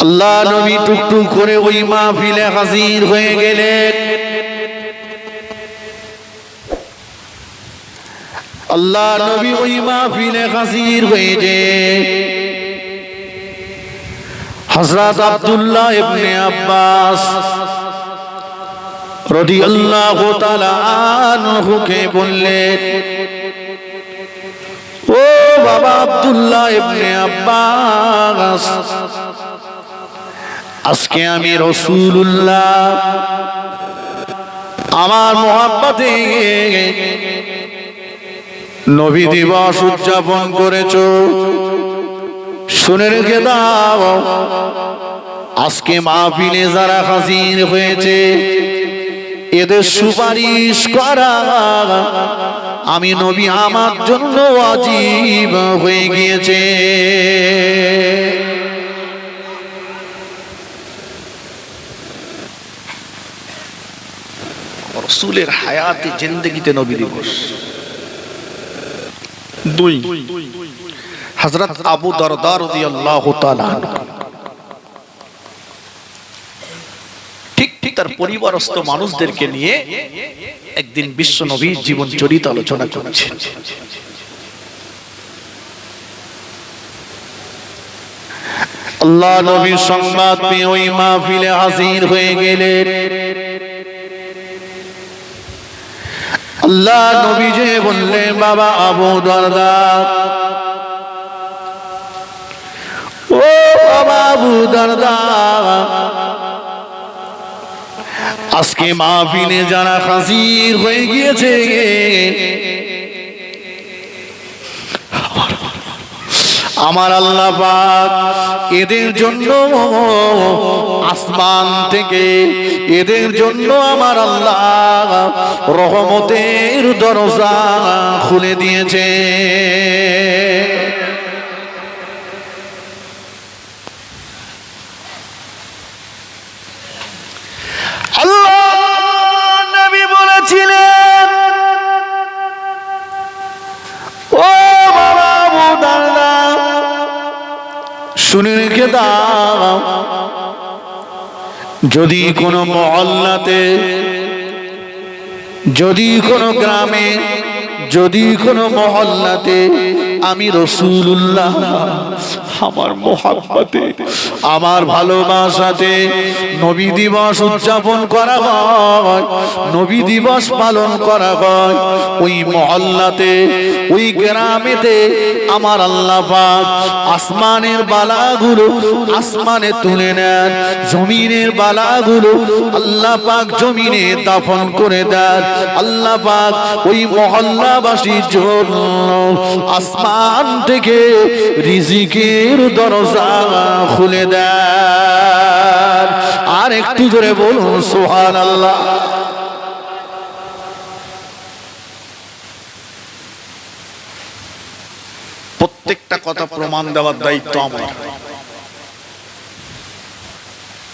আল্লাহ নবী টুকটুক করে ওই মাহফিলে হাজির হয়ে গেলেন। আল্লাহ নবী ওই মাহফিলে হাজির হয়ে যে হযরত আব্দুল্লাহ ইবনে আব্বাস রাদিয়াল্লাহু তাআলা আনহুকে বললেন, ও বাবা আব্দুল্লাহ ইবনে আব্বাস, আজকে আমি রাসূলুল্লাহ আমার মুহাব্বতে নবী দিবস উদযাপন করেছো, শুনে রেখে দাও, আজকে মাহফিলে যারা হাজির হয়েছে এদের সুপারিশ করা আমি নবী আমার জন্য ওয়াজিব হয়ে গিয়েছে। রাসূলের হায়াতে জিন্দেগিতে নবী দিবস। দুই, হযরত আবু দারদা রাদিয়াল্লাহু তাআলা ঠিক তার পরিবারস্থ মানুষদেরকে নিয়ে একদিন বিশ্ব নবীর জীবন চরিত আলোচনা করছেন। আল্লাহ নবীর সংবাদ পেয়ে ওই মাহফিলে হাজির হয়ে গেলেন। আল্লাহ নবী যে বললেন, বাবা আবু দারদা, ও বাবা আবু দারদা, আজকে মাহফিলে যারা হাজির হয়ে গিয়েছে আমার আল্লাহ পাক এদের জন্য আসমান থেকে এদের জন্য আমার আল্লাহ রহমতের দরজা খুলে দিয়েছে। আল্লাহ নবী বলেছিলেন, ও বাবা আবু দারদা, শুনে রেখে দাও, যদি কোনো মহল্লাতে, যদি কোনো গ্রামে, যদি কোনো মহল্লাতে আমি রাসূলুল্লাহ আমার মুহাব্বতে আমার ভালোবাসাতে নবী দিবস উদযাপন করা হয়, নবী দিবস পালন করা হয়, ওই মহল্লাতে ওই গ্রামেতে আমার আল্লাহ পাক আসমানের বালাগুলো আসমানে তুলে নেন, জমিনের বালাগুলো আল্লাহ পাক জমিনে দাফন করে দেন। আল্লাহ পাক ওই মহল্লাবাসীর জন্য আসমান থেকে রিজিকের দরজা খুলে দেন। আর একটু জোরে বলুন সুবহানাল্লাহ। প্রত্যেকটা কথা প্রমাণ দেওয়ার দায়িত্ব আমার।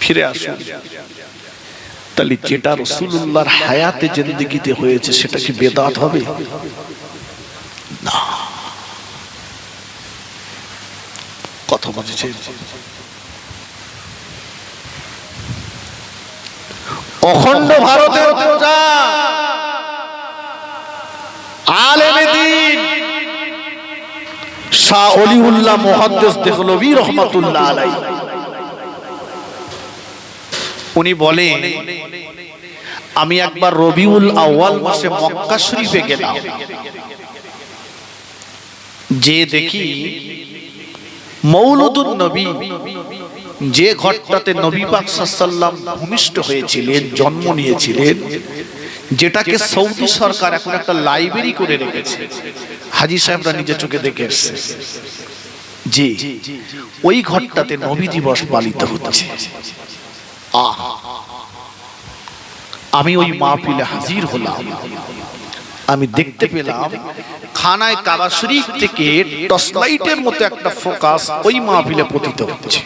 ফিরে আসুন, তাহলে যেটা রাসূলুল্লাহর হায়াতে জিন্দেগিতে হয়েছে সেটা কি বেদাত হবে? না। কথা বুঝেছেন? অখণ্ড ভারতের প্রজা আলেমে দ্বীন শাহ ওলিউল্লাহ মুহাদ্দিস দেহলভী রাহমাতুল্লাহ আলাইহি, উনি বলেন, আমি একবার রবিউল আউয়াল মাসে মক্কা শরীফে গেলাম, যে দেখি মৌলুদুন নবী, যে ঘরটাতে নবী পাক সাল্লাল্লাহু আলাইহি ওয়াসাল্লাম ভূমিষ্ঠ হয়েছিলেন, জন্ম নিয়েছিলেন, যেটাকে সৌদি সরকার এখন একটা লাইব্রেরি করে রেখেছে, হাজী সাহেবরা নিজে চোখে দেখে এসেছে, জি ওই ঘরটাতে নবী দিবস পালিত হচ্ছে। আমি ওই মাহফিলে হাজির হলাম, আমি দেখতে পেলাম খানায় কাবা শরীফ থেকে টর্চলাইটের মতো একটা ফোকাস ওই মাহফিলে পতিত হচ্ছে।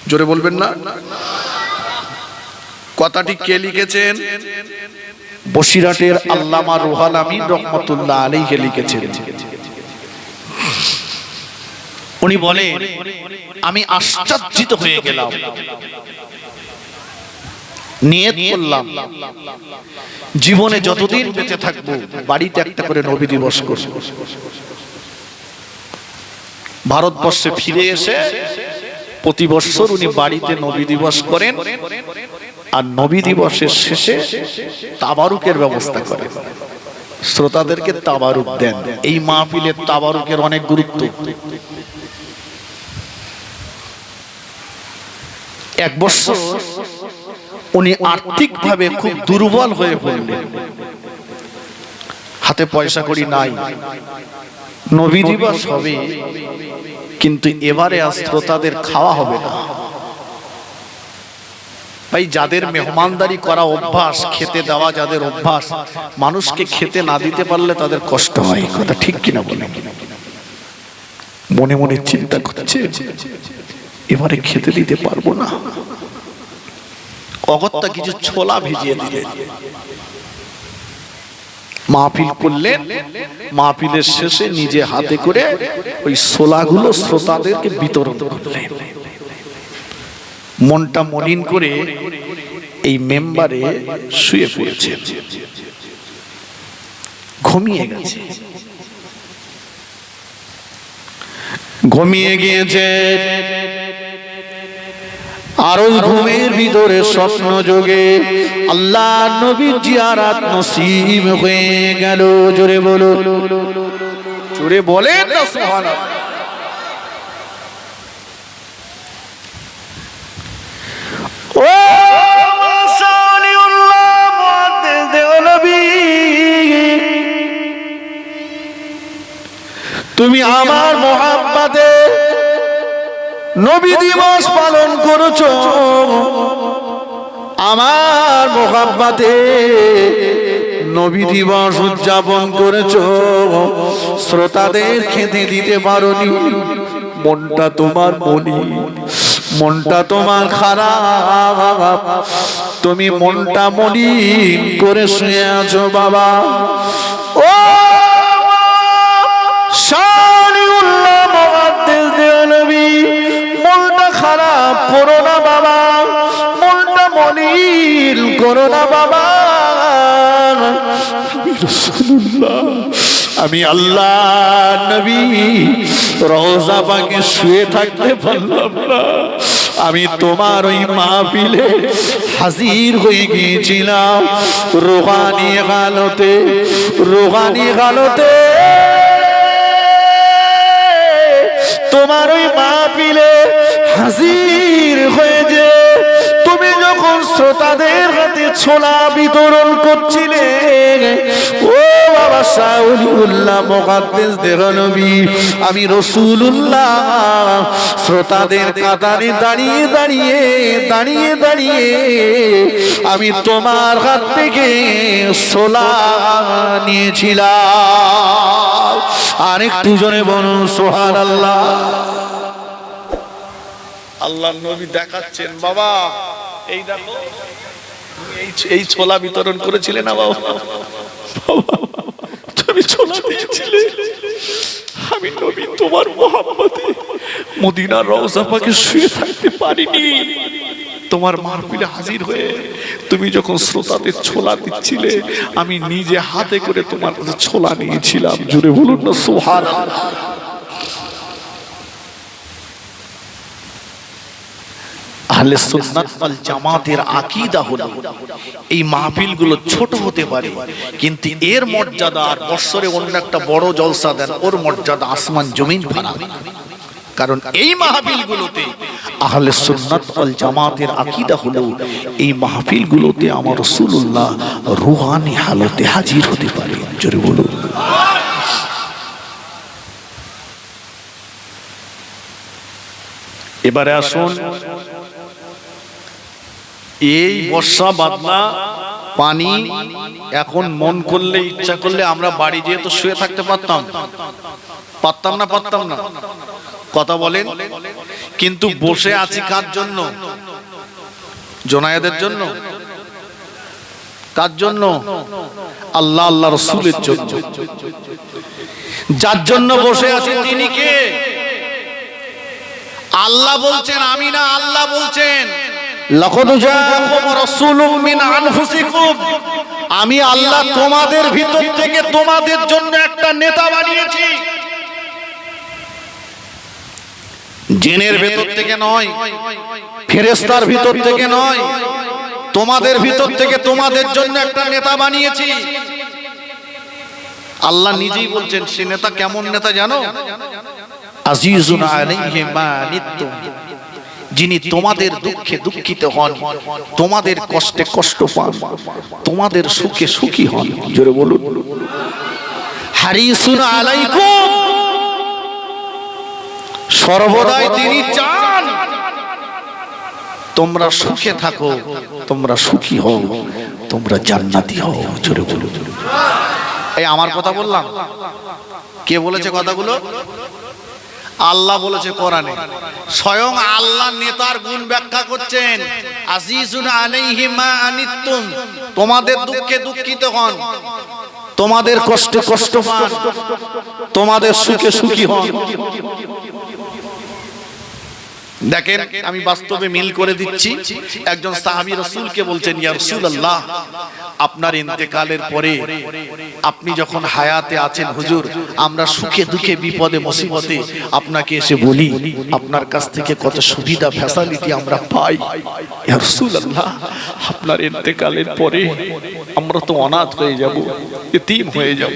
জোরে বলবেন না? কথাটি কে লিখেছেন? বসিরহাটের আল্লামা রুহুল আমিন রাহমাতুল্লাহ আলাইহি লিখেছেন। উনি বলেন, আমি আশ্চর্যিত হয়ে গেলাম, নিয়ত করলাম জীবনে যতদিন বেঁচে থাকবো বাড়িতে একটা করে নবী দিবস করব। ভারতবর্ষে ফিরে এসে প্রতি বছর উনি বাড়িতে নবী দিবস করেন, আর নবী দিবসের শেষে তাবারুকের ব্যবস্থা করেন, শ্রোতাদেরকে তাবারুক দেন। এই মাহফিলের তাবারুকের অনেক গুরুত্ব। এক বছর উনি আর্থিকভাবে খুব দুর্বল হয়ে পড়লেন, হাতে পয়সা কড়ি নাই, নবী দিবস হবে কিন্তু এবারে আর শ্রোতাদের খাওয়া হবে না। ভাই, যাদের মেহমানদারি করা অভ্যাস, খেতে দেওয়া যাদের অভ্যাস, মানুষকে খেতে না দিতে পারলে তাদের কষ্ট হয়। কথা ঠিক কিনা বলে? মনে মনে চিন্তা করছে এবারে খেতে দিতে পারবো না। অগত্যা কিছু ছোলা ভিজিয়ে দিলেন, মাহফিল করলেন। মাহফিলের শেষে নিজে হাতে করে ওই ছোলাগুলো শ্রোতাদেরকে বিতরণ করলেন। মনটা মলিন করে এই মেম্বারে শুয়ে পড়েছেন, ঘুমিয়ে গেছে। ঘুমিয়ে গিয়েছে, আরো ঘুমের ভিতরে স্বপ্ন যোগে আল্লাহ নবীর জিয়ারত নসিব হয়ে গেল। জোরে বলো, জোরে বলেন না সুবহানাল্লাহ। ও সালিউল্লাহ মুহাদ্দিস দেওলবী, তুমি আমার মোহাব্বতে নবী দিবস পালন করেছো, আমার মোহাব্বতে নবী দিবস উদযাপন করেছো, শ্রোতাদের খেতে দিতে পারোনি। মনটা তোমার মলিন, মনটা তোমার খারাপ, তুমি মনটা মলিন করে শুয়ে আছো বাবা। ও সালিউল্লাহ মুহাদ্দিস দেওলবী, মনটা খারাপ করো না বাবা, মনটা মলিন করো না বাবা। আমি আল্লাহ নবী রওজা পাকে শুয়ে থাকতে পারলাম না, আমি তোমার ওই মাহফিলে হাজির হয়ে গিয়েছিলাম রুহানি হালতে, রুহানি হালতে। তোমার ওই মাহফিলে হাজির হয়ে যে তুমি যখন শ্রোতাদের হাতে ছোলা বিতরণ করছিলে, ও বাবা সালিউল্লাহ মুহাদ্দিস দেওলবী, আমি রাসূলুল্লাহ শ্রোতাদের কাতারে দাঁড়িয়ে দাঁড়িয়ে দাঁড়িয়ে দাঁড়িয়ে আমি তোমার হাত থেকে ছোলা নিয়েছিলাম। আরেকটু জোরে বলুন সুবহানাল্লাহ। আল্লাহর নবী দেখাচ্ছেন, বাবা এই দেখো, এই ছোলা বিতরণ করেছিলে না বাবা, তুমি ছোলা দিয়েছিলে। আমি নবী তোমার মোহাব্বতে মদিনার রওজা পাকে শুয়ে থাকতে পারিনি, তোমার মাহফিলে হাজির হয়ে তুমি যখন শ্রোতাদের ছোলা দিচ্ছিলে, আমি নিজে হাতে করে তোমার কাছে ছোলা নিয়েছিলাম। জুড়ে বলুন না সুবহানাল্লাহ। আহলে সুন্নাত ওয়াল জামাতের আকীদা হলো এই মাহফিলগুলো ছোট হতে পারে, কিন্তু এর মর্যাদা, আর বছরে অন্য একটা বড় জলসা দেন, ওর মর্যাদা আসমান জমিন ফারাক। কারণ এই মাহফিলগুলোতে আহলে সুন্নাত ওয়াল জামাতের আকীদা হলো এই মাহফিলগুলোতে আমার রাসূলুল্লাহ রূহানি হালতে হাজির হতে পারে। জোরে বলুন। এবারে আসুন, এই বর্ষা বাদলা পানি, এখন মন করলে ইচ্ছা করলে আমরা বাড়ি যেয়ে তো শুয়ে থাকতে পারতাম, পারতাম না? পারতাম না? কথা বলেন। কিন্তু বসে আছি কার জন্য? জোনায়েদের জন্য। কার জন্য? আল্লাহ আল্লাহ রাসূলের জন্য। যার জন্য বসে আছি তিনি কে? আল্লাহ বলছেন, আমি না, আল্লাহ বলছেন লাকাদ জাআকুম রাসূলুম মিন আনফুসিকুম, আমি আল্লাহ তোমাদের ভিতর থেকে তোমাদের জন্য একটা নেতা বানিয়েছি। জিনের ভিতর থেকে নয়, ফেরেশতার ভিতর থেকে নয়, তোমাদের ভিতর থেকে তোমাদের জন্য একটা নেতা বানিয়েছি। আল্লাহ নিজেই বলছেন, সে নেতা কেমন নেতা জানো? আজিজুন আলাইহি মা আনিতুম, যিনি তোমাদের দুঃখে দুঃখিত হন, তোমাদের কষ্টে কষ্ট পান, তোমাদের সুখে সুখী হন। জোরে বলুন। হারিসুন আলাইকুম, সর্বদাই তিনি চান তোমরা সুখে থাকো, তোমরা সুখী হও, তোমরা জান্নাতি হও। জোরে বলুন। এই আমার কথা বললাম, কে বলেছে কথাগুলো? আল্লাহ বলেছে কোরআনে। স্বয়ং আল্লাহ নেতার গুণ ব্যাখ্যা করছেন, আজিজুন আলাইহি মা আনিতুম, তোমাদের দুঃখে দুঃখিত হন, তোমাদের কষ্টে কষ্ট পান, তোমাদের সুখে সুখী হন। দেখেন, আমি বাস্তবে মিল করে দিচ্ছি। একজন সাহাবী রাসূলকে বলছেন, ইয়া রাসূলুল্লাহ, আপনার ইন্তেকালের পরে আপনি যখন হায়াতে আছেন হুজুর, আমরা সুখে দুঃখে বিপদে মুসিবতে আপনাকে এসে বলি, আপনার কাছ থেকে কত সুবিধা ফ্যাসিলিটি আমরা পাই। ইয়া রাসূলুল্লাহ, আপনার ইন্তেকালের পরে আমরা তো অনাথ হয়ে যাব, এতিম হয়ে যাব,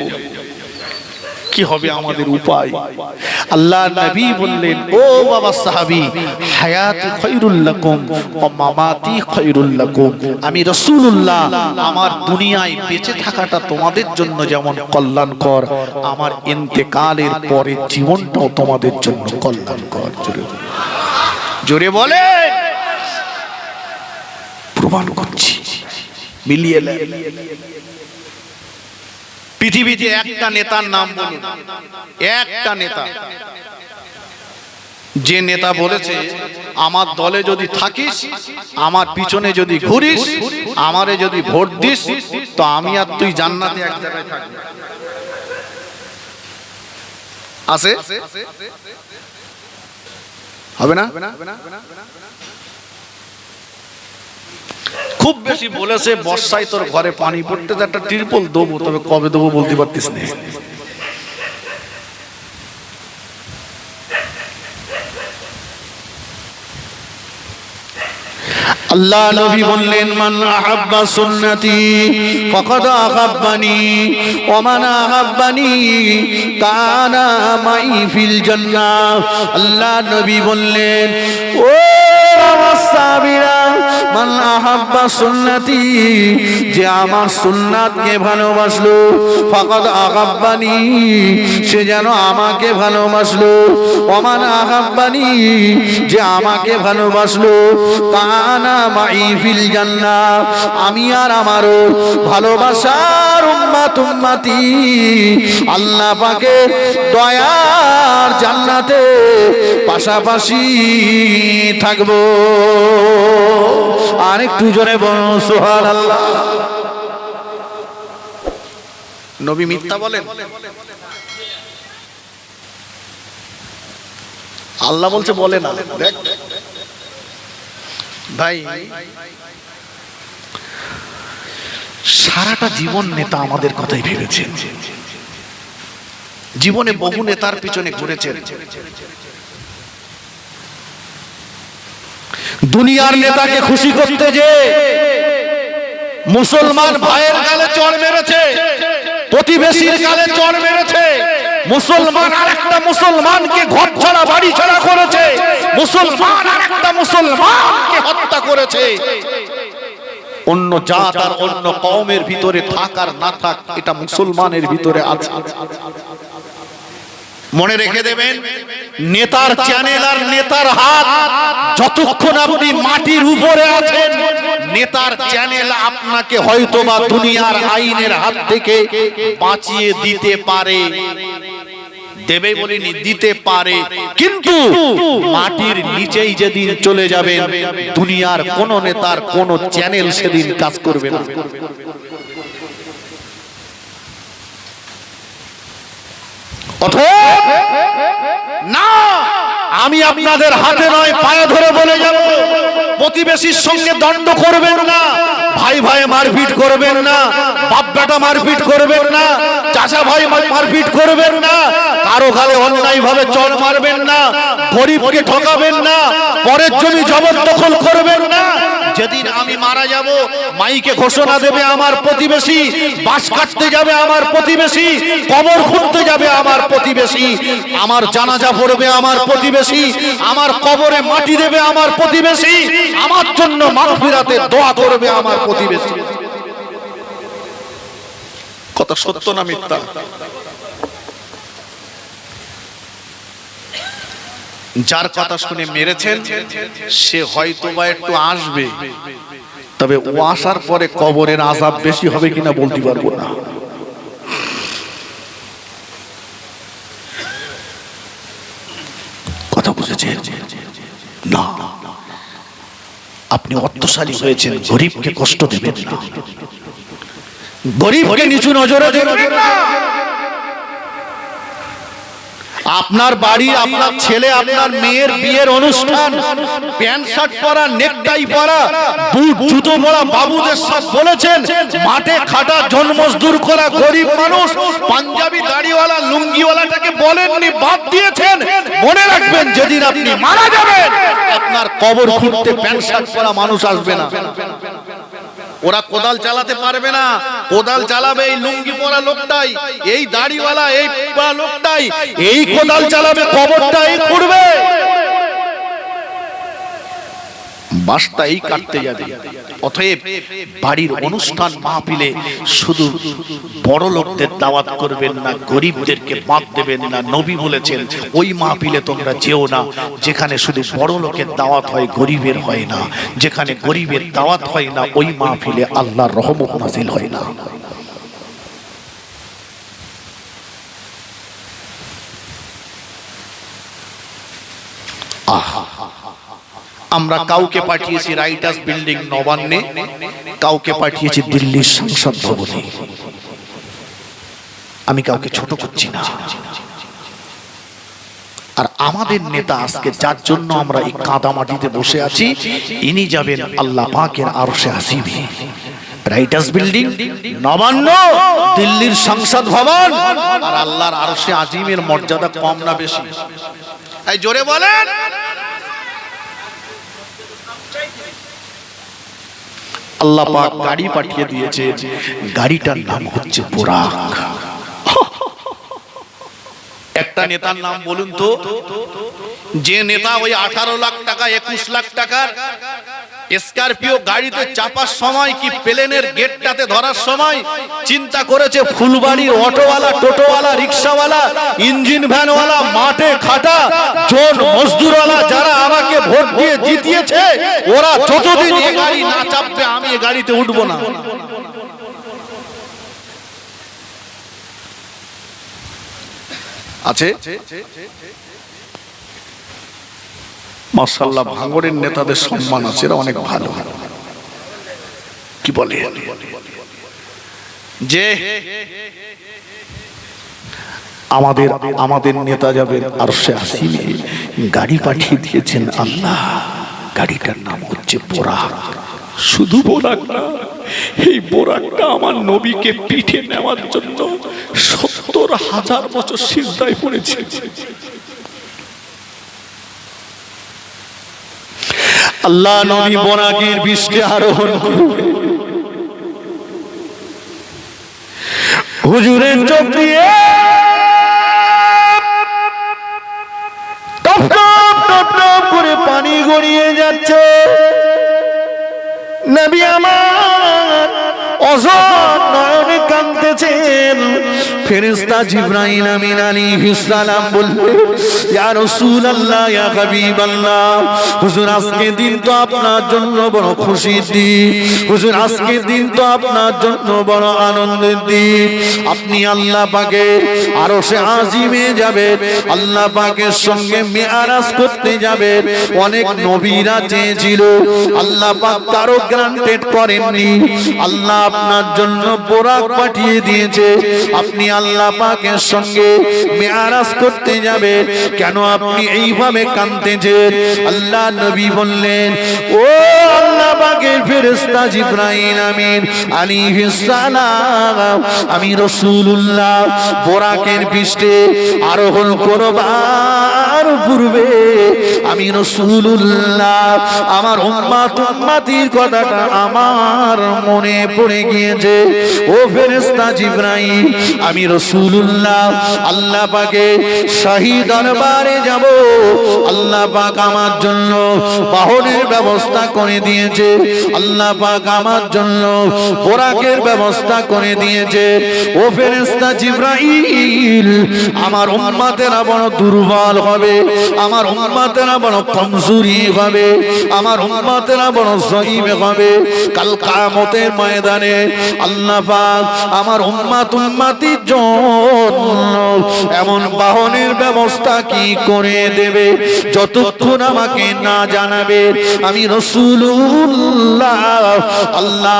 কি হবে আমাদের উপায়? আল্লাহ নবী বললেন, ও বাবা সাহাবী, হায়াতি খায়রুল লাকুম ওয়া মামাতি খায়রুল লাকুম, আমি রাসূলুল্লাহ, আমার দুনিয়ায় বেঁচে থাকাটা তোমাদের জন্য যেমন কল্যাণকর, আমার ইন্তেকালের পরে জীবনটাও তোমাদের জন্য কল্যাণকর। জোরে বলে প্রমাণ করছি, মিলিয়ে পৃথিবীতে একটা নেতার নাম বলুন, একটা নেতা যে নেতা বলেছে, আমার দলে যদি থাকিস, আমার পিছনে যদি ঘুরিস, আমারে যদি ভোট দিস, তো আমি আর তুই জান্নাতে এক জায়গায় থাকবো। আছে? হবে না? খুব বেশি বলেছে, বর্ষায় তোর ঘরে পানি পড়তে একটা টিরপল দেবো, তবে কবে দেবো বলতে পারতিস না। আল্লাহ নবী বললেন, মান আহাব্বা সুন্নতি ফাকাদ আহাব্বানি ওয়া মান আহাব্বানি কানা মাই ফিল জান্নাহ। আল্লাহ নবী বললেন, ও সাহাবীরা, মান আহাব্বা সুন্নতি, যে আমার সুন্নাতকে ভালোবাসলো, ফাকাদ আহাব্বানি, সে যেন আমাকে ভালোবাসলো, ওয়া মান আহাব্বানি, যে আমাকে ভালোবাসলো, কানা মাই ফিল জান্নাহ, আমি আর আমারও ভালোবাসার উম্মতি আল্লাহ পাকের দয়ার জান্নাতে পাশাপাশি থাকবো। আর একটু জোরে বলুন সুবহানাল্লাহ। নবী মিথ্যা বলেন? আল্লাহ বলছে বলে না। দেখ ভাই, সারাটা জীবন নেতা আমাদের কথাই ভেবেছেন, জীবনে বহু নেতার পিছনে ঘুরেছেন। দুনিয়ার নেতাকে খুশি করতে যে মুসলমান ভাইয়ের গালে চড় মেরেছে, প্রতিবেশীর গালে চড় মেরেছে, মুসলমান আরেকটা মুসলমানকে ঘর ছাড়া বাড়ি ছাড়া করেছে, মুসলমান আরেকটা মুসলমানকে হত্যা করেছে। অন্য জাত আর অন্য কওমের ভিতরে থাক আর না থাক, এটা মুসলমানের ভিতরে আছে। মনে রেখে দেবেন, নেতার চ্যানেল আর নেতার হাত যতক্ষণ আপনি মাটির উপরে আছেন, নেতার চ্যানেল আপনাকে হয়তোবা দুনিয়ার আইনের হাত থেকে বাঁচিয়ে দিতে পারে, দেবে বলিনি, দিতে পারে, কিন্তু মাটির নিচেই যেদিন চলে যাবেন, দুনিয়ার কোন নেতার কোন চ্যানেল সেদিন কাজ করবে না। না, আমি আপনাদের হাতে নয় পায়ে ধরে বলে যাব, প্রতিবেশীর সঙ্গে দ্বন্দ্ব করবেন না, ভাই ভাই মারপিট করবেন না, বাপ বেটা মারপিট করবেন না, চাচা ভাই মারপিট করবেন না, কারো গালে অন্যায় ভাবে চড় মারবেন না, গরিবকে ঠকাবেন না, পরের জমি জবরদখল করবেন না। যেদিন আমি মারা যাব মাইকে ঘোষণা দেবে আমার প্রতিবেশী, বাঁশ কাটতে যাবে আমার প্রতিবেশী, কবর খুঁড়তে যাবে আমার প্রতিবেশী, আমার জানাজা পড়বে আমার প্রতিবেশী, আমার কবরে মাটি দেবে আমার প্রতিবেশী, আমার জন্য মাগফিরাতের দোয়া করবে আমার প্রতিবেশী। কথা সত্য না মিথ্যা? যার কথা শুনে মেরেছেন সে হয়তো বা একটু আসবে, তবে ও আসার পরে কবরের আযাব বেশি হবে কিনা বলতে পারবো না। কথা বুঝেছেন না? আপনি অর্থশালী হয়েছেন, গরিবকে কষ্ট দেবেন না, গরিবকে নিচু নজরে দেখবেন না। আপনার বাড়ি, আপনার ছেলে, আপনার মেয়ের বিয়ের অনুষ্ঠান, প্যান্ট শার্ট পরা, নেকটাই পরা, বুট জুতো পরা বাবুদের সব বলেছেন, মাঠে খাটা জন মজদুর করা গরিব মানুষ পাঞ্জাবি দাড়িওয়ালা লুঙ্গিওয়ালাটাকে বলেননি, বাদ দিয়েছেন। মনে রাখবেন যেদিন আপনি মারা যাবেন আপনার কবর খুঁড়তে প্যান্ট শার্ট পরা মানুষ আসবে না। ওরা কোদাল চালাতে পারবে না, কোদাল চালাবে এই লুঙ্গি পরা লোকটাই, এই দাড়িওয়ালা এই পরা লোকটাই, এই কোদাল চালাবে, কবরটা এই খুঁড়বে, বাসটা এই কাটতে যাবে। অতএব বাড়ির অনুষ্ঠান মাহফিলে শুধু বড় লোকদের দাওয়াত করবেন না, গরিবদেরকে বাদ দেবেন না। নবী বলেছেন ওই মাহফিলে তোমরা যেও না যেখানে শুধু বড় লোকের দাওয়াত হয়, গরিবের হয় না। যেখানে গরিবের দাওয়াত হয় না ওই মাহফিলে আল্লাহর রহমত নাজিল হয় না। আমরা কাউকে পাঠিয়েছি রাইটার্স বিল্ডিং নবান্নে, কাউকে পাঠিয়েছি দিল্লির সংসদ ভবনে। আমি কাউকে ছোট করছি না। আর আমাদের নেতা আজকে যার জন্য আমরা এই কাদামাটিতে বসে আছি, ইনি যাবেন আল্লাহ পাকের আরশে আসিবে। রাইটার্স বিল্ডিং নবান্ন, দিল্লির সংসদ ভবন আর আল্লাহর আরশে আজিমের মর্যাদা কম না বেশি? এই জোরে বলেন। আল্লাহ পাক গাড়ি পাঠিয়ে দিয়েছে, গাড়িটার নাম হচ্ছে বুরাক। একটা নেতার নাম বলুন তো, যে নেতা ওই 18 লাখ টাকা 21 লাখ টাকার স্করপিও গাড়িতে চাপার সময় কি প্লেনের গেটটাতে ধরার সময় চিন্তা করেছে ফুলবাড়ির অটোওয়ালা, টোটোওয়ালা, রিক্সাওয়ালা, ইঞ্জিন ভ্যানওয়ালা, মাঠে খাটা জন মজদুরওয়ালা যারা আমাকে ভোট দিয়ে জিতিয়েছে, ওরা যতদিন এই গাড়ি না চাপবে আমি এই গাড়িতে উঠবো না। আছে মাশাআল্লাহ, ভাঙড়ের নেতাদের সম্মান আছে, এরা অনেক ভালো। কি বলে যে আমাদের নেতা যাবেন আরশে আসিমে, গাড়ি পাঠিয়ে দিয়েছেন আল্লাহ, গাড়িটার নাম হচ্ছে বোরাক। শুধু বোরাক না, এই বোরাকটা আমার নবীকে পিঠে নেওয়ার জন্য 70,000 বছর সিজদায় পড়েছে। আল্লাহ নবী বোরাকের বৃষ্টি আরোহণ করবে, হুজুরের চোখ দিয়ে টপ টপ টপ টপ করে পানি গড়িয়ে যাচ্ছে। নবী আমার অঝর নয়নে কাঁদতেছেন। ফেরেশতা জিবরাইল আমিন আলাইহিস সালাম বললেন, ইয়া রাসূলুল্লাহ, ইয়া হাবিবাল্লাহ, হুজুর আজকের দিন তো আপনার জন্য বড় খুশির দিন, হুজুর আজকের দিন তো আপনার জন্য বড় আনন্দের দিন। আপনি আল্লাহ পাকের আরশে আজিমে যাবেন, আল্লাহ পাকের সঙ্গে মেরাজ করতে যাবেন। অনেক নবীরা চেয়েছিল, আল্লাহ পাক কারো গ্রান্টেড করেননি। আল্লাহ আপনার জন্য বোরাক পাঠিয়ে দিয়েছে, আপনি আল্লাহ পাকের সঙ্গে মেরাজ করতে যাবে, কেন আপনি এইভাবে কাঁদতেছেন? আল্লাহ নবী বললেন, ও আল্লাহ পাকের ফেরেশতা জিবরাইল আমিন আলাইহিস সালাম, আমি রাসূলুল্লাহ বোরাকের পৃষ্ঠে আরোহণ করবার পূর্বে আমি রাসূলুল্লাহ আমার উম্মতির কথাটা আমার মনে পড়ে গিয়েছে। ও ফেরেশতা জিবরাইল, আমি রাসূলুল্লাহ আল্লাহ পাকে শাহী দরবারে যাব। আল্লাহ পাক আমার জন্য বাহনের ব্যবস্থা করে দিয়েছে, আল্লাহ পাক আমার জন্য বোরাকের ব্যবস্থা করে দিয়েছে। ও ফেরেশতা জিবরাইল, আমার উম্মতেরা বড় দুর্বল হবে, আমার উম্মতেরা বড় কমজোরি হবে, আমার উম্মতেরা বড় জয়ীব হবে। কাল কিয়ামতের ময়দানে আল্লাহ পাক আমার উম্মতির জন্য এমন বাহনের ব্যবস্থা কি করে দেবে, যতক্ষণ আমাকে না জানাবে আমি রাসূলুল্লাহ আল্লাহ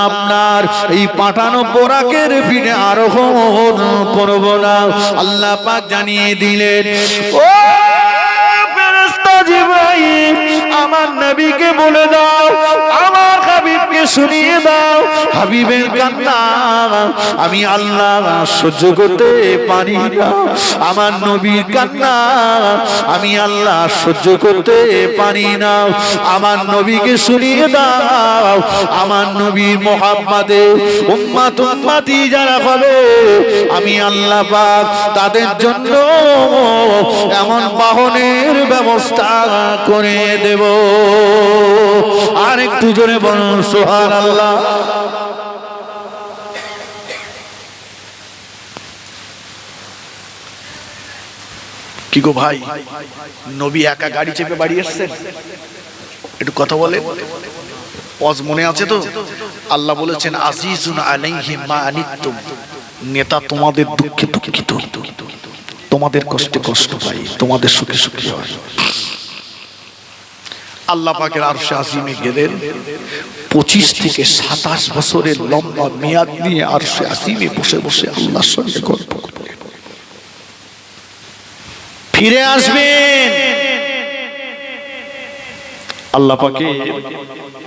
আপনার এই পাঠানো বোরাকের পিঠে আরোহণ করব না। আল্লাহ পাক জানিয়ে দিলেন, ও ফেরেশতা জিবরাইল, আমার নবীকে বলে দাও, আমার হাবিবকে শুনিয়ে দাও, হাবিবের কান্না আমি আল্লাহ সহ্য করতে পারি না, আমার নবীর কান্না আমি আল্লাহ সহ্য করতে পারি না। আমার নবীকে শুনিয়ে দাও, আমার নবীর মুহাব্বতে উম্মতি যারা হবে আমি আল্লাহ পাক তাদের জন্য এমন বাহনের ব্যবস্থা করে দেব। আর একটু জোরে বলুন সুবহানাল্লাহ। কি গো ভাই, নবী একা গাড়ি চেপে বাড়ি এসেছেন? একটু কথা বলে ওয়াজ মনে আছে তো? আল্লাহ বলেছেন, আজিজুন আলাইহি মা আনিতুম, নেতা তোমাদের দুঃখে দুঃখিত, তোমাদের কষ্টে কষ্ট পাই, তোমাদের সুখে সুখী হয়। আল্লাহ পাকের আরশে আজিমে গেলেন, 25 থেকে 27 বছরের লম্বা মেয়াদ নিয়ে আরশে আজিমে বসে বসে আল্লাহর সঙ্গে গল্প করবেন। ফিরে আসবেন আল্লাহ পাকে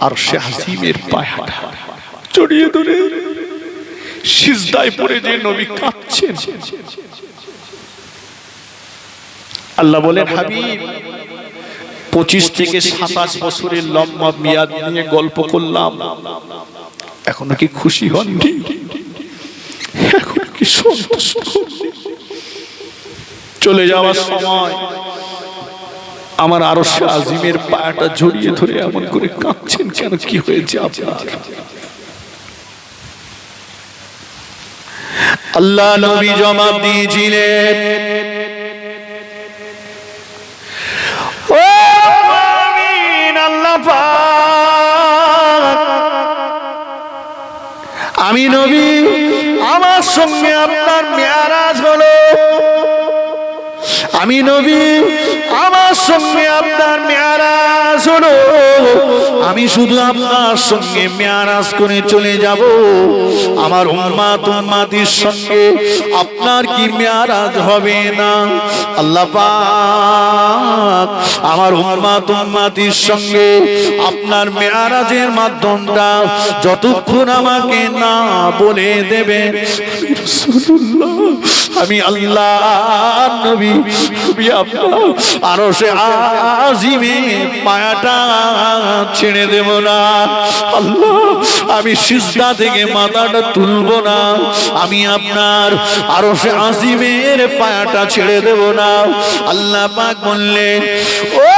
আরশে আজিমের পায়াটা জড়িয়ে ধরে সিজদায় পড়ে যে নবী কাঁদছেন। আল্লাহ বলেন, হাবিব 25 থেকে 27 বছরের লম্বা মেয়াদ নিয়ে গল্প করলাম, এখনো কি খুশি হননি? এখনো কি সন্তুষ্ট হননি? চলে যাওয়ার সময় আমার আরশে আজিমের পায়াটা জড়িয়ে ধরে এমন করে কাঁদছেন কেন? কি হয়েছে আপনার? আল্লাহ নবী জবাব দিয়েছিলেন, ও আমিন, আল্লাহ পাক, আমি নবী, আমার সঙ্গে আপনার মেরাজ হলো। আমি নবী, আমার সঙ্গে আপনার মেরাজ হলো। আমি শুধু আপনার সঙ্গে মেরাজ করে চলে যাব। আমার উম্মতির সঙ্গে আপনার কি মেরাজ হবে না? আল্লাহ পাক আমার উম্মতির সঙ্গে আপনার মেরাজের মাধ্যমটা যতক্ষণ আমাকে না বলে দেবেন, আমি আল্লাহর নবী, আমি আপনার আরশে আজিমে পায়াটা ছেড়ে দেব না। আল্লাহ, আমি সিজদা থেকে মাথাটা তুলব না, আমি আপনার আরশে আজিমের পায়াটা ছেড়ে দেব না। আল্লাহ পাক বললেন, ও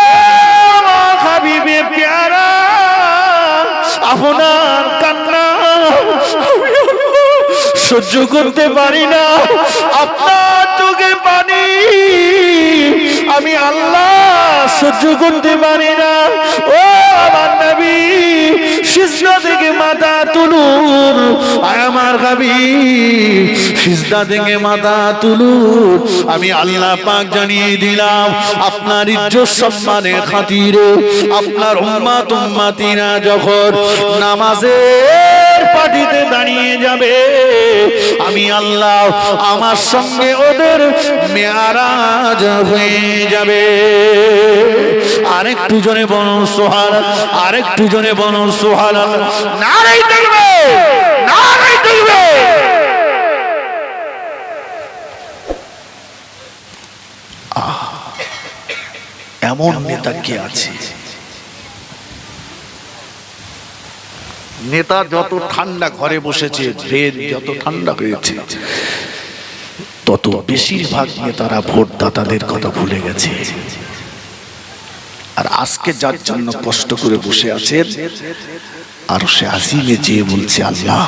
হাবিবে প্যারা, আপনার কান্না সহ্য করতে পারি না, আপনার চোখে পানি আমি আল্লাহ সহ্য করতে পারি না। ও আমার নবী, সিজদা থেকে মাথা তুলুন, আমার হাবিব সিজদা থেকে মাথা তুলুন। আমি আল্লাহ পাক জানিয়ে দিলাম, আপনার ইজ্জত সম্মানের খাতিরে আপনার উম্মতিরা যখন নামাজে ওদের পার্টিতে দাঁড়িয়ে যাবে, আমি আল্লাহ আমার সঙ্গে ওদের মেরাজ হয়ে যাবে। আরেকটু জোরে বলুন সুবহানাল্লাহ, আরেকটু জোরে বলুন সুবহানাল্লাহ। নারে তাকবীর, নারে তাকবীর। এমন নেতা কে আছে? নেতা যত ঠান্ডা ঘরে বসেছে, ব্রেন যত ঠান্ডা হয়েছে, তত বেশিরভাগ নেতারা ভোটদাতাদের কথা ভুলে গেছে। আর আজকে যার জন্য কষ্ট করে বসে আছেন, আর সে আজিমে যেয়ে বলছে, আল্লাহ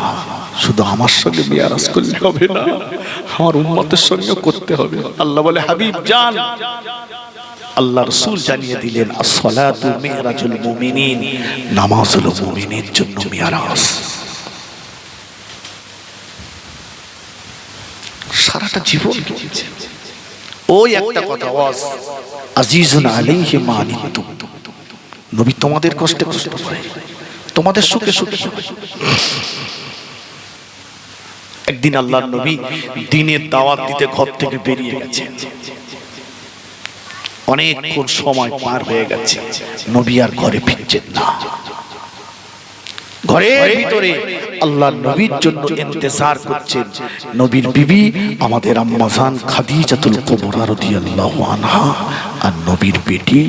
শুধু আমার সঙ্গে মিরাজ করলে হবে না, আমার উম্মতের সঙ্গে করতে হবে। আল্লাহ বলে, হাবিব জান, আল্লাহ রাসূল জানিয়ে দিলেন, as-salatu mi'rajul mu'minin, নামাজ হলো মুমিনের জন্য মিরাজ। সারাটা জীবন গিয়েছে ওই একটা কথা, ওয়াজ আজিজুন আলাইহি মা আনিতুম। নবী তোমাদের কষ্টে কষ্ট করে, তোমাদের সুখে সুখী হয়। একদিন আল্লাহর নবী দ্বীনের দাওয়াত দিতে ঘর থেকে বেরিয়ে গেছেন। অনেকক্ষণ সময় পার হয়ে গেছে, নবী আর ঘরে ফিরছেন না। ঘরের ভিতরে আল্লাহর নবীর জন্য ইন্তজার করছেন নবীর বিবি আমাদের আম্মা জান খাদিজাতুল কুবরা রাদিয়াল্লাহু আনহা আর নবীর বেটি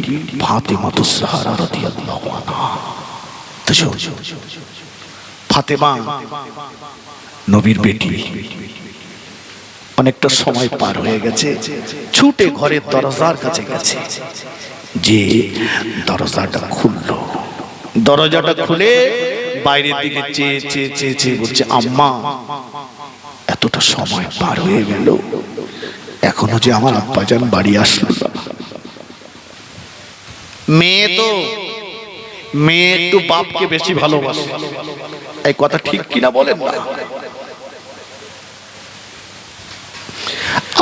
ফাতেমাতুস জাহরা রাদিয়াল্লাহু আনহা। তো ফাতেমা নবীর বেটি, অনেকটা সময় পার হয়ে গেছে, ছুটে ঘরের দরজার কাছে গেছে, যে দরজাটা খুললো। দরজাটা খুলে বাইরের দিকে চেয়ে চেয়ে চেয়ে চেয়ে বলছে, আম্মা এতটা সময় পার হয়ে গেল, এখনো যে আমার আব্বাজান বাড়ি আসলো না। মেয়ে তো, মেয়ে একটু বাপকে বেশি ভালোবাসে, এই কথা ঠিক কিনা বলেন না?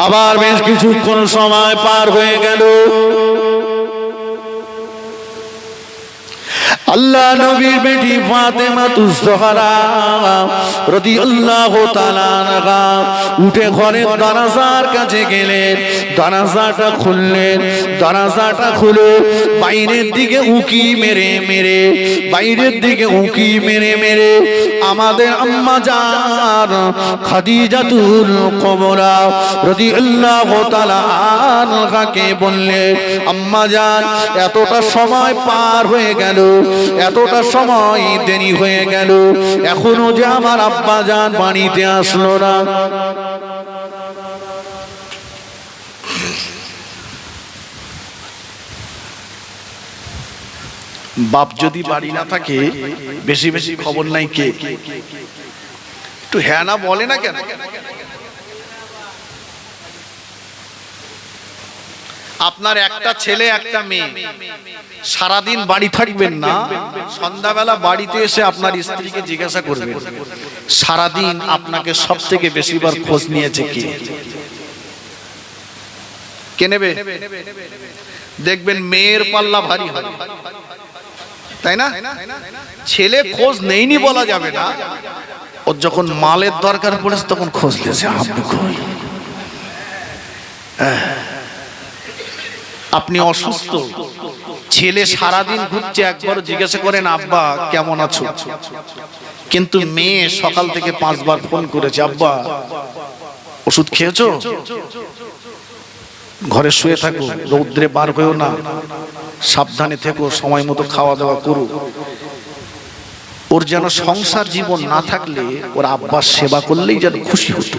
আবার বেশ কিছুক্ষণ সময় পার হয়ে গেল, আল্লাহ নবীর বেটি ফাতেমাতুজ জাহরা রাদিয়াল্লাহু তাআলা আনহা উঠে ঘরের দরজার কাছে গেলেন, দরজাটা খুললেন। দরজাটা খুলে বাইরের দিকে উকি মেরে মেরে, বাইরের দিকে উকি মেরে মেরে আমাদের আম্মা জান খাদিজাতুল কুবরা রাদিয়াল্লাহু তাআলা আনহাকে বললেন, আম্মা জান এতটা সময় পার হয়ে গেল, এতটা সময় দেরি হয়ে গেল, এখনো যে আমার আব্বা জান বাড়িতে আসলো না। বাপ যদি বাড়ি না থাকে, বেশি বেশি খবর নাই কে, একটু হ্যাঁ না বলে না কেন? আপনার একটা ছেলে একটা মেয়ে, সারাদিন বাড়ি থাকবেন না, সন্ধ্যাবেলা বাড়িতে এসে আপনার স্ত্রীকে জিজ্ঞাসা করবেন, সারাদিন আপনাকে সব থেকে বেশিবার খোঁজ নিয়েছে কে? কে নেবে? দেখবেন মেয়ের পাল্লা ভারী হয়, তাই না? ছেলে খোঁজ নেইনি বলা যাবে না, ওর যখন মালের দরকার পড়েছে তখন খোঁজ নিয়েছে, আব্বু কই? আপনি অসুস্থ, ছেলে সারাদিন ঘুরছে, একবার জিজ্ঞাসা করেন আব্বা কেমন আছো? কিন্তু মেয়ে সকাল থেকে 5 বার ফোন করেছে, আব্বা ওষুধ খেয়েছো? ঘরে শুয়ে থাকো, রৌদ্রে বার হয়েও না, সাবধানে থেকো, সময় মতো খাওয়া দাওয়া করো। ওর যেন সংসার জীবন না থাকলে ওর আব্বার সেবা করলেই যেন খুশি হতো।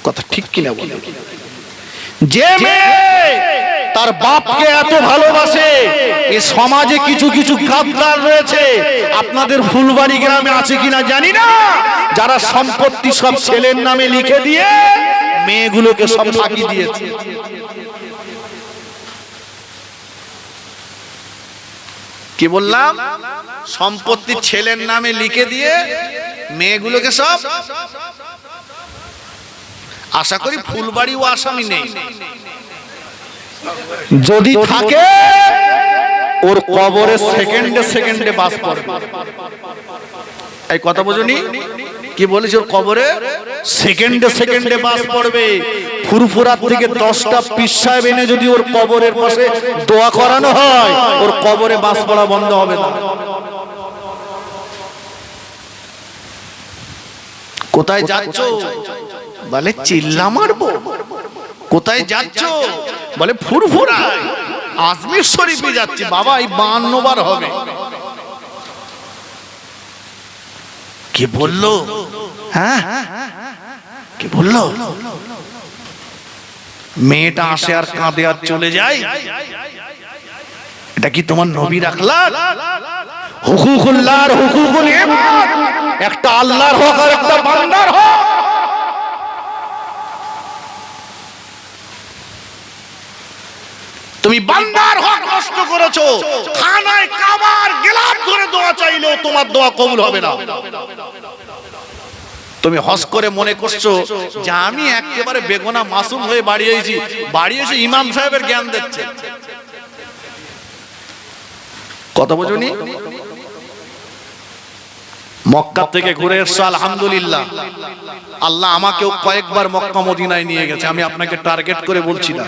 কথা ঠিক কিনা বলে? যে মেয়ে তার বাপকে এত ভালোবাসে, এই সমাজে কিছু কিছু গাদ্দার রয়েছে, আপনাদের ফুলবাড়ি গ্রামে আছে কিনা জানি না, যারা সম্পত্তি সব ছেলের নামে লিখে দিয়ে মেয়েগুলোকে সব ফাঁকি দিয়েছে। কি বললাম? সম্পত্তি ছেলের নামে লিখে দিয়ে মেয়েগুলোকে সব। আশা করি ফুলবাড়িও আসামি নেই, যদি থাকে ওর কবরে সেকেন্ডে সেকেন্ডে বাস পড়বে। এই কথা বোঝনি? কি বলেছে? ওর কবরে সেকেন্ডে সেকেন্ডে বাস পড়বে। ফুরফুরার থেকে 10টা পীর সাহেব এনে যদি ওর কবরের পাশে দোয়া করানো হয়, ওর কবরে বাস পড়া বন্ধ হবে না। কোথায় যাচ্ছ? বলে চিল্লা মারবো। কোথায় যাচ্ছ? বলে ফুরফুরায় আজমির শরীফে যাচ্ছি। বাবা এই 52 বার হবে। কে বললো? হ্যাঁ কে বললো? মেয়েটা আসে আর কাঁদে আর চলে যায়। এটা কি তোমার নবী রাখলাম? হুকুকুল্লাহর হুকুকুল ইবাদ, একটা আল্লাহর হক আর একটা বান্দার হক। তুমি বান্দার হক নষ্ট করেছো। খানায় কাবার গিলাফ ধরে দোয়া চাইলেও তোমার দোয়া কবুল হবে না। তুমি হজ করে মনে করছো যে আমি একেবারে বেগুনা মাসুম হয়ে বাড়ি এসেছি, বাড়ি এসে ইমাম সাহেবের জ্ঞান দিচ্ছে। কথা বোঝনি? মক্কা থেকে ঘুরে এসছো আলহামদুলিল্লাহ। আল্লাহ আমাকেও কয়েকবার মক্কা মদিনায় নিয়ে গেছে, আমি আপনাকে টার্গেট করে বলছি না।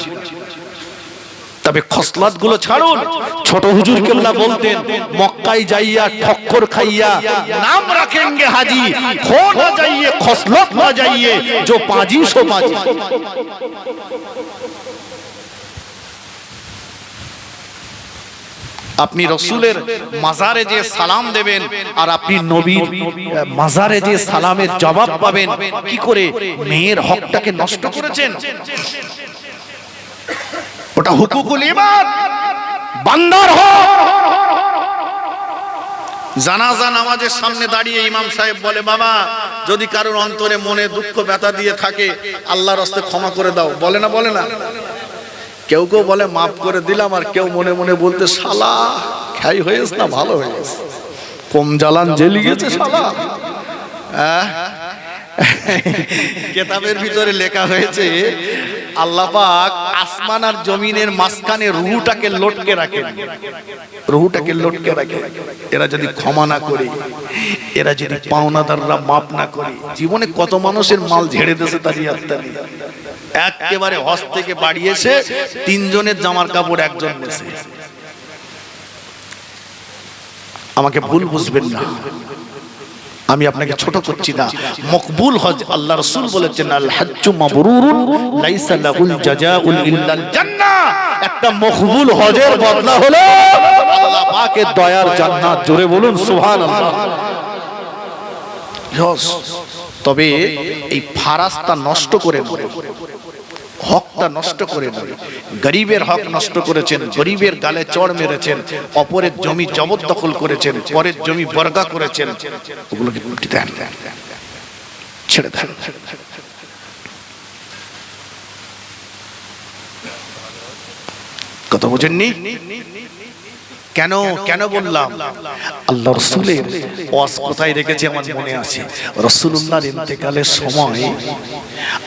তবে খসলাত গুলো ছাড়ুন। ছোট হুজুর কেবলা বলতেন মক্কায় যাইয়া ঠক্কর খাইয়া নাম রাখেंगे হাজি, খো না যাইয়ে খসলত না যাইয়ে जो पाजी सो पाजी। আপনি রসুলের মাজারে যে সালাম দেবেন আর আপনি নবীর মাজারে যে সালামের জবাব পাবেন, কি করে মেয়ের হকটাকে নষ্ট করেছেন। ওটা হুকুকুল ইবাদ, বান্দার হক। জানাজা নামাজের সামনে দাঁড়িয়ে ইমাম সাহেব বলে, বাবা যদি কারোর অন্তরে মনে দুঃখ ব্যথা দিয়ে থাকে আল্লাহর রাস্তায় ক্ষমা করে দাও। বলে না? বলে না? কেউ কেউ বলে মাফ করে দিলাম, আর কেউ মনে মনে বলতে শালা খাই হয়েছ না, ভালো হয়েছে, কম জ্বালান জেলি গেছে শালা। কিতাবের ভিতরে লেখা হয়েছে আল্লাহ পাক আসমান আর জমিনের মাঝখানে রুহটাকে লটকে রাখেন, রুহটাকে লটকে রাখেন। এরা যদি ক্ষমা না করে, এরা যদি পাওনাদাররা মাপ না করে, জীবনে কত মানুষের মাল ঝেড়ে দিয়েছে তারিয়া তারিয়া। একেবারে হজ থেকে বাড়ি এসে 3 জনের জামার কাপড় একজন নেছে। আমাকে ভুল বুঝবেন না, আমি আপনাকে ছোট করছি না। মকবুল হজ আল্লাহ রাসূল বলেছেন আল হাজ্জু মাবরুরুন লাইসা লাহুল জাযাউল ইল্লাল জান্নাহ। একটা মকবুল হজের বদলা হলো আল্লাহ পাকের দয়ার জান্নাত। জোরে বলুন সুবহানাল্লাহ। তবে এই ফারাস্তা নষ্ট করে নয়, হকটা নষ্ট করে নয়। গরিবের হক নষ্ট করেছেন, গরিবের গালে চড় মেরেছেন, অপরের জমি জবরদখল করেছেন, পরের জমি বর্গা করেছেন, ওগুলোকে উল্টে দেন, ছেড়ে দেন। কথা বোঝেননি? কেন কেন বললাম? আল্লাহ রাসূলের ওয়াজ কোথায় রেখেছে আমার মনে আছে। রাসূলুল্লাহর ইন্তেকালের সময়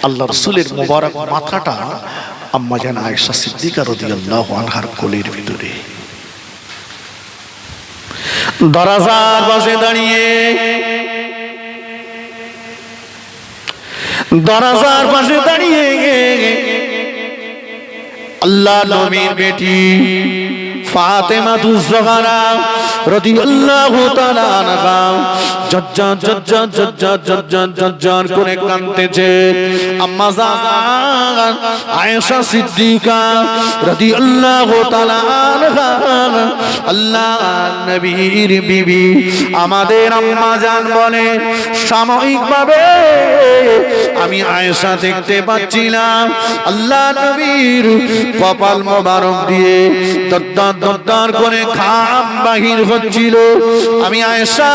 আল্লাহ রাসূলের মোবারক মাথাটা আম্মা জান আয়েশা সিদ্দিকা রাদিয়াল্লাহু আনহার কোলের ভিতরে, দরজার পাশে দাঁড়িয়ে, দরজার পাশে দাঁড়িয়ে আল্লাহ নবীর বেটি ফাতেমা তুজহরা রাদিয়াল্লাহু তাআলা আনহা জজ্জার জজ্জার জজ্জার জজ্জার জজ্জার করে কাঁদতেছে। আম্মা জান আয়েশা সিদ্দিকা রাদিয়াল্লাহু তাআলা আনহা আল্লাহ নবীর বিবি আমাদের আম্মা জান বলে, সাময়িকভাবে আমি আয়েশা দেখতে পাচ্ছিলাম আল্লাহ নবীর কপাল মোবারক দিয়ে দরদর দরদর করে ঘাম বাহির হচ্ছিল। আমি আয়েশা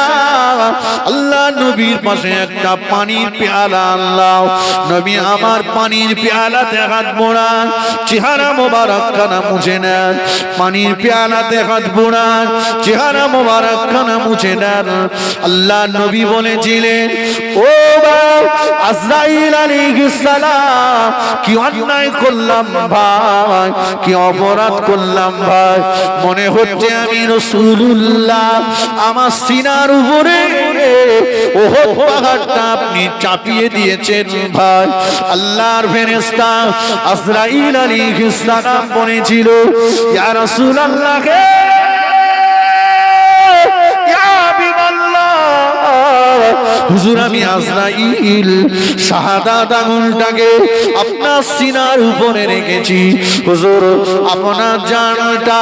আল্লাহ নবীর পাশে একটা পানির পেয়ালা আনলাম। নবী আমার পানির পেয়ালাতে হাত বোড়ান, চেহারা মোবারক খানা মুছে নেন। পানির পেয়ালাতে হাত বোড়ান, চেহারা মোবারক খানা মুছে নেন। আল্লাহ নবী বলেছিলেন, ও আজরাইল আলাইহিস সালাম, কি অন্যায় করলাম ভাই, কি অপরাধ করলাম ভাই, মনে হচ্ছে আমি রাসূলুল্লাহ রাসূলুল্লাহ আমার সিনার উপরে ওহদ পাহাড়টা আপনি চাপিয়ে দিয়েছেন ভাই। আল্লাহর ফেরেশতা আজরাইল আলাইহিস সালাম বলেছিল, ইয়া রাসূলুল্লাহ হুজুর আমি আজরাইল শাহাদাত আঙুলটাকে আপনার সিনার উপরে রেখেছি। হুজুর আপনার জানটা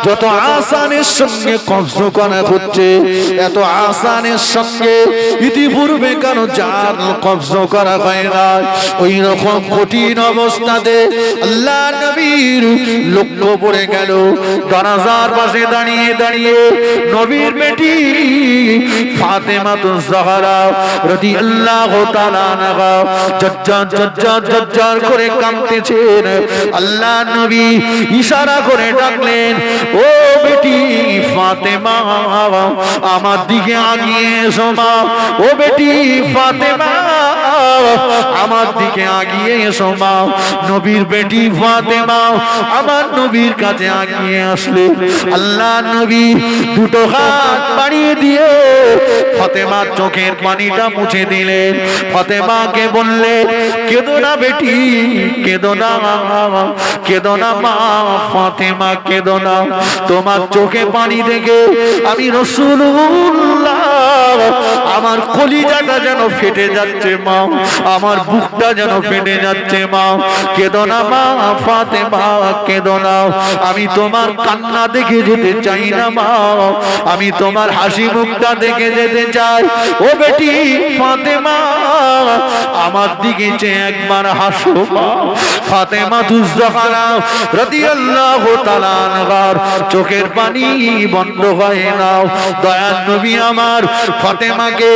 যত আসানের সঙ্গে কবজ করা হচ্ছে, এত আসানের সঙ্গে ইতিপূর্বে কেন জান কবজ করা হয় না। ওই রকম কঠিন অবস্থাতে আল্লাহ নবীর লক্ষ্য পড়ে গেল। দরজার পাশে দাঁড়িয়ে দাঁড়িয়ে নবীর বেটি ফাতেমা জাহরা রাদিয়াল্লাহু তাআলা আনহা জজ্জার করে কাঁদতেছেন। আল্লাহ নবী ইশারা করে ডাকলেন, ও বেটি ফাতেমা আমার দিকে আগিয়ে এসো মা। ও বেটি ফাতেমা আমার দিকে আগিয়ে এসো মা। নবীর বেটি ফাতেমা আমার নবীর কাছে আগিয়ে আসলে আল্লাহ নবী দুটো হাত বাড়িয়ে দিয়ে ফাতেমার চোখের পানিটা মুছে দিলেন। ফাতেমাকে বললেন, কেঁদো না বেটি, কেঁদো না, কেঁদো না মা। ফাতেমা কেঁদো না, তোমার চোখে পানি দেখে আমি রাসূলুল্লাহ আমার কলিজাটা যেন ফেটে যাচ্ছে মা, আমার বুকটা যেন ফেটে যাচ্ছে মা। কেঁদো না মা ফাতেমা, কেঁদো না। আমি তোমার কান্না দেখে যেতে চাই না মা, আমি তোমার হাসি মুখটা দেখে যেতে চাই। ও বেটি ফাতেমা আমার দিকে চেয়ে একবার হাসো মা। ফাতেমা জাহরা রাদিয়াল্লাহু তাআলা আনহার চোখের পানি বন্ধ হয় না। দয়ার নবী আমার ফাতেমাকে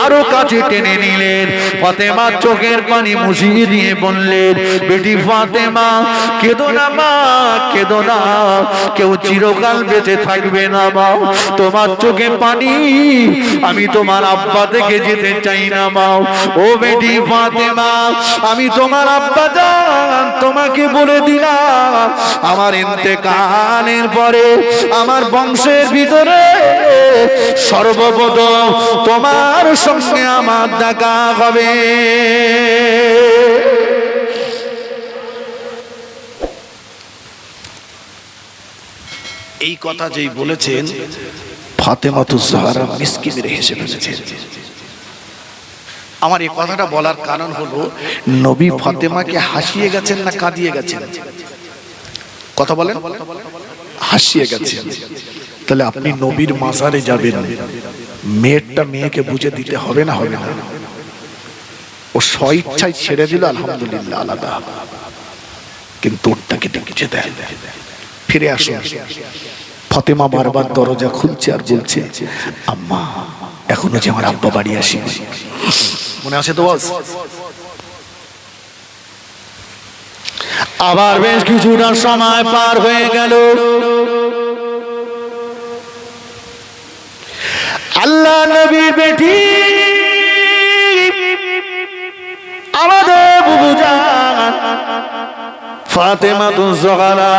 আরো কাছে টেনে নিলেন। ফাতেমার চোখের পানি মুছিয়ে দিয়ে বললেন, বেটি ফাতেমা কেঁদো না মা, কেঁদো না। কেউ চিরকাল বেঁচে থাকবে না মা, তোমার চোখে পানি আমি তোমার আব্বা দেখে যেতে চাই না মা। ও বেটি ফাতেমা আমি তোমার আব্বা জান তোমাকে বলে দিলাম, আমার ইন্তেকালের পরে আমার বংশের ভিতরে সর্বপ্রথম তোমার সঙ্গে আমার দেখা হবে। এই কথা যেই বলেছেন ফাতেমা জাহরা মিসকি মেরে হেসে ফেলেছেন। আমার এই কথাটা বলার কারণ হলো, নবী ফাতেমাকে হাসিয়ে গেছেন না কাঁদিয়ে গেছেন? কথা বলেন, হাসিয়ে গেছেন। তাহলে আপনি নবীর মাজারে যাবেন, মেয়েরটা মেয়েকে বুঝে দিতে হবে না? হবে না? ও স্বইচ্ছায় ছেড়ে দিল, আলহামদুলিল্লাহ আলাদা, কিন্তু ওরটাকে বুঝে দেন। ফিরে আসুন। ফাতেমা বারবার দরজা খুলছে আর বলছে, আম্মা এখনো যে আমার আব্বা বাড়ি আসেনি। মনে আছে তো? আবার বেশ কিছুটা সময় পার হয়ে গেল। আল্লাহ নবীর বেটি আমাদের বুবু জান ফাতেমা জাহরা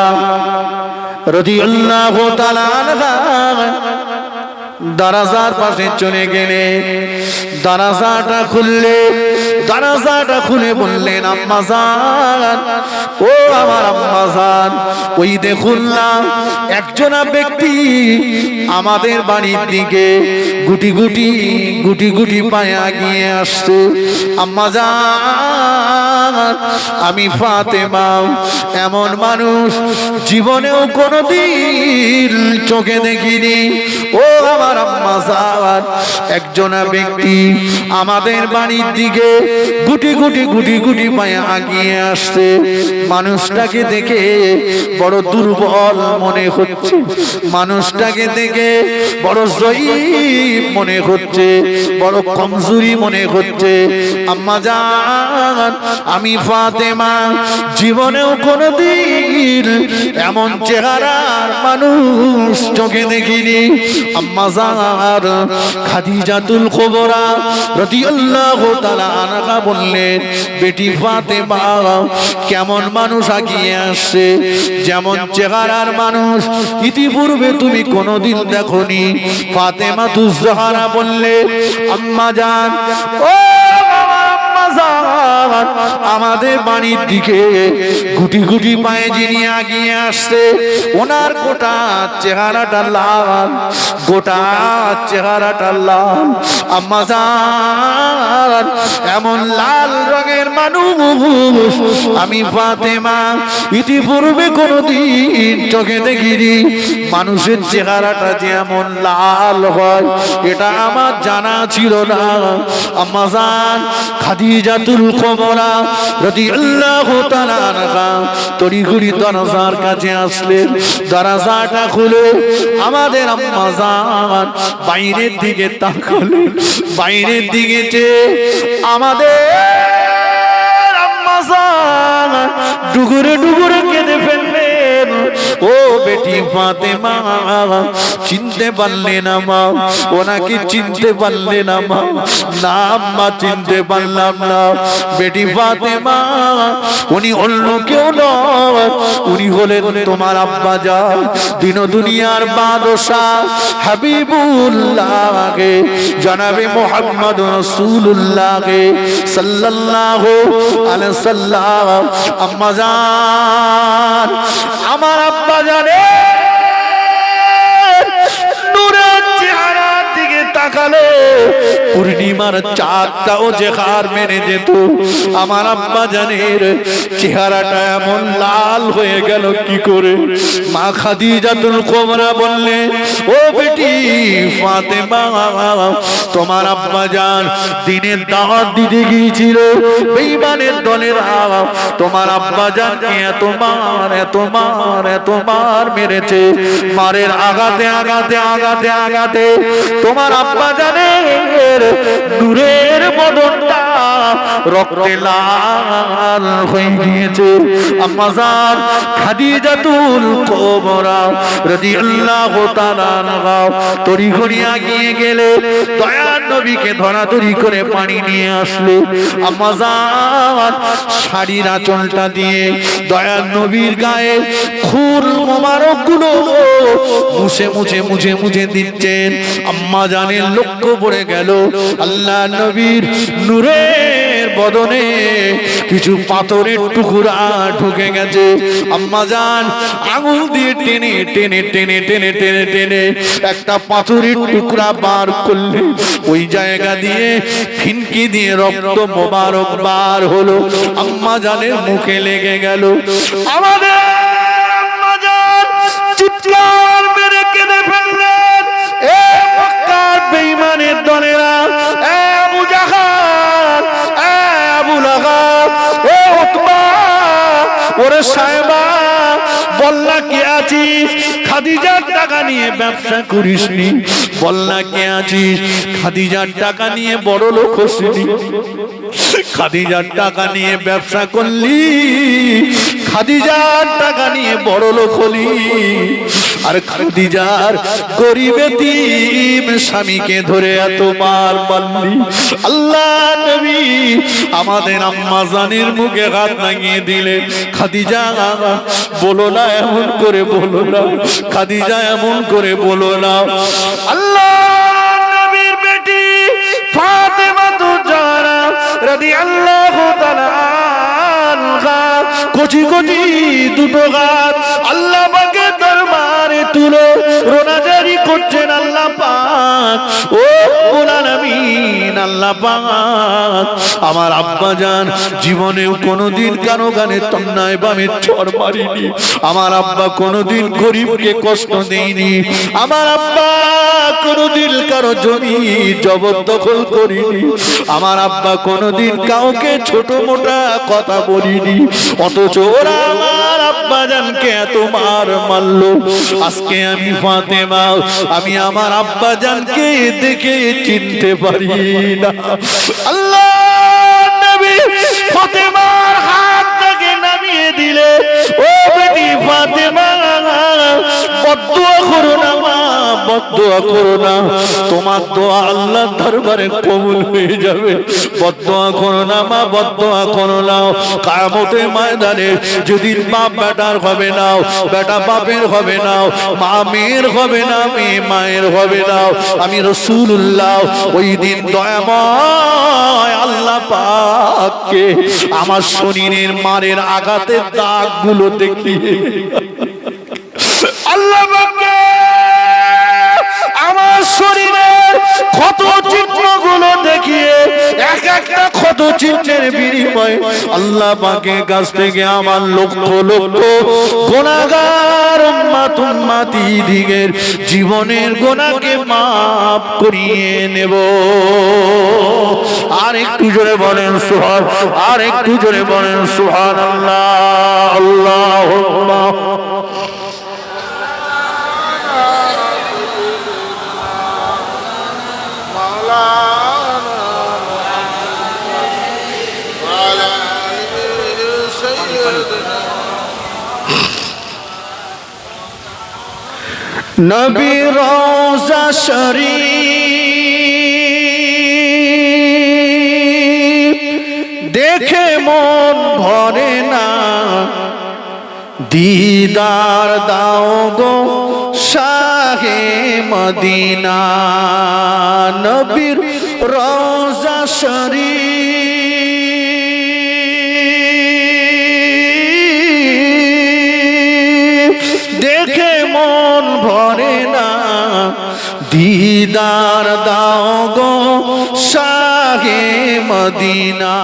রাদিয়াল্লাহু তাআলা আনহা দরজার পাশে চলে গেলে দরজাটা খুলে বললেন, আম্মা জান, ও আমার আম্মা জান, ওই দেখুন না একজনা ব্যক্তি আমাদের বাড়ির দিকে গুটি গুটি পায়ে এগিয়ে আসছে। আম্মা জান আমি ফাতেমা এমন মানুষ জীবনেও কোনোদিন চোখে দেখিনি। ও আমার আম্মা জান, একজনা ব্যক্তি আমাদের বাড়ির দিকে গুটি পায়ে এগিয়ে আসছে। মানুষটাকে দেখে বড় দুর্বল মনে হচ্ছে, মানুষটাকে দেখে বড় জয়ীফ মনে হচ্ছে, বড় কমজোরি মনে হচ্ছে। আম্মা জান আমি ফাতেমা জীবনেও কোনোদিন এমন চেহারার মানুষ চোখে দেখিনি। আম্মা জান খাদিজাতুল কুবরা রাদিয়াল্লাহু তাআলা আনহা বললেন, বেটি ফাতেমা কেমন মানুষ আগিয়ে আসছে, যেমন চেহারার মানুষ ইতিপূর্বে তুমি কোনোদিন দেখোনি। ফাতেমা তুজ-জাহরা বললে, আম্মা জান, ও আমাদের বাড়ির দিকে গুটি গুটি পায়ে যিনি আগিয়ে আসছে, ওনার গোটা চেহারাটা লাল, গোটা চেহারাটা লাল। আম্মা জান, এমন লাল রঙের মানুষ আমি ফাতেমা ইতিপূর্বে কোনোদিন চোখে দেখিনি। মানুষের চেহারাটা যেমন লাল হয় এটা আমার জানা ছিল না। আম্মা জান খাদিজাতুল কুবরা রাদিয়াল্লাহু তাআলা আনহা তড়িঘড়ি দরজার কাছে আসলেন। দরজাটা খুলে আমাদের আম্মা জান বাইরের দিকে তাকালেন। বাইরের দিকে চেয়ে আমাদের আম্মা জান ডুগুরে ডুগুরে কেঁদে ফেললেন। ও বেটি ফাতেমা, চিনতে পারলে না মা? ওনাকে চিনতে পারলে না মা? না আম্মা, চিনতে পারলাম না। বেটি ফাতেমা, উনি অন্য কেউ নয়, উনি হলেন তোমার আব্বা জান, দিন দুনিয়ার বাদশাহ হাবিবুল্লাহ জনাবে মুহাম্মদ রাসূলুল্লাহ সাল্লাল্লাহু আলাইহি সাল্লাম। আম্মা জান, আমার আব্বা জানে নূরের চেহারার দিকে তাকালে পূর্ণিমার চাঁদটাও যে হার মেনে যেত। আমার আব্বা জানের চেহারাটা এমন লাল হয়ে গেল কি করে? মা খাদিজাতুল কুবরা বললে, ও বেটি ফাতেমা, তোমার আব্বা জান দিনের দাওয়াত দিতে গিয়েছিল, বেঈমানের দলেরা তোমার আব্বা জানকে এত মার এত মার এত মার মেরেছে। মারের আঘাতে আঘাতে আঘাতে আঘাতে তোমার আব্বা জানের নূরের বদনটা রক্তে লাল হয়ে গিয়েছে। আম্মা জান খাদিজাতুল কুবরা রাদিয়াল্লাহু তাআলা আনহা তড়িঘড়ি এগিয়ে গেলে দয়ার নবীকে ধরাধরি করে পানি নিয়ে আসলে। আম্মা জান শাড়ির আঁচলটা দিয়ে দয়ার নবীর গায়ে খুন মোবারক গুলো মুছে মুছে মুছে মুছে দিচ্ছেন। আম্মা জানের লক্ষ্য পড়ে গেল আল্লাহ নবীর নূরের বদনে কিছু পাথরের টুকরা ঢুকে গেছে। আম্মা জান আঙুল দিয়ে টেনে টেনে টেনে টেনে টেনে টেনে একটা পাথরের টুকরা বার করলে ওই জায়গা দিয়ে ফিনকি দিয়ে রক্ত মোবারক বার হলো। আম্মা জানের মুখে লেগে গেল। আমাদের আম্মা জান চিৎকার মেরে কেঁদে ফেললেন। এ মক্কার বেঈমানের দলেরা, এ আবু জাহল, এ আবু লাহাব, এ উতবা, ওরে সাহেবা, বললা কে আছিস? খাদিজার টাকা নিয়ে ব্যবসা করিসনি? বললা কে আছিস? খাদিজার টাকা নিয়ে বড় লোক হসনি? খাদিজার টাকা নিয়ে ব্যবসা করলি, খাদিজার টাকা নিয়ে বড় লোক হলি, আর খাদিজার গরিব এতিম স্বামীকে ধরে এত মার মারলি। আল্লাহ নবী আমাদের আম্মা জানের মুখে হাত লাগিয়ে দিলেন। খাদিজা বলো না, এমন করে বলো না, খাদিজা এমন করে বলো না। আল্লাহ নবীর বেটি ফাতেমা তুজ-জাহরা রাদিয়াল্লাহু তাআলা আনহা কচি কচি দুটো হাত আল্লাহ পাকের দরবারে তুলে রোনাজারি করছেন। আল্লাহ পাক, ও রব্বুল আলামিন, আল্লাহ পাক, আমার আব্বা জান জীবনেও কোনোদিন কারো গানে তন্নায় বামে চড় মারিনি। আমার আব্বা কোনোদিন গরিবকে কষ্ট দেয়নি। আমার আব্বা কোনোদিন কারো জমি জবরদখল করিনি। আমার আব্বা কোনোদিন কাউকে ছোট মোটা কথা বলিনি। অথচ ওরা আমার আব্বা জানকে এত মার মারলো। আজকে আমি ফাতেমা, আমি আমার আব্বা জানকে দেখে চিনতে পারি না। আল্লাহ নবী ফাতেমার হাতটাকে নামিয়ে দিলে, ও বেটি ফাতেমা, বদদুয়া করো না মা, বদদুয়া করো না, তোমার দোয়া আল্লাহর দরবারে কবুল হয়ে যাবে। বদদুয়া করো না মা, বদদুয়া করো না। কিয়ামতের ময়দানে যেদিন বাপ বেটার হবে না, বেটা বাপের হবে না, মা মেয়ের হবে না, মেয়ে মায়ের হবে না, আমি রাসূলুল্লাহ ওই দিন দয়াময় আল্লাহ পাককে আমার শরীরের মারের আঘাতের দাগগুলো দেখিয়ে আল্লাহ পাককে আমার শরীরের ক্ষত চিহ্নগুলো দেখিয়ে এক একটা ক্ষত চিহ্নের বিনিময়ে আল্লাহ পাকের কাছ থেকে আমার লক্ষ লক্ষ গুনাহগার উম্মতিদের জীবনের গুনাহকে মাফ করিয়ে নেব। আর একটু জোরে বলেন সুবহান, আর একটু জোরে বলেন সুবহানাল্লাহ। আল্লাহুম্মা নবী রওজা শরীফ দেখে মন ভরে না, দিদার দাও গো শাহে মদিনা। নবীর রওজা শরীফ দেখে মন ভরে না, দিদার দাও গো শাহে মদিনা।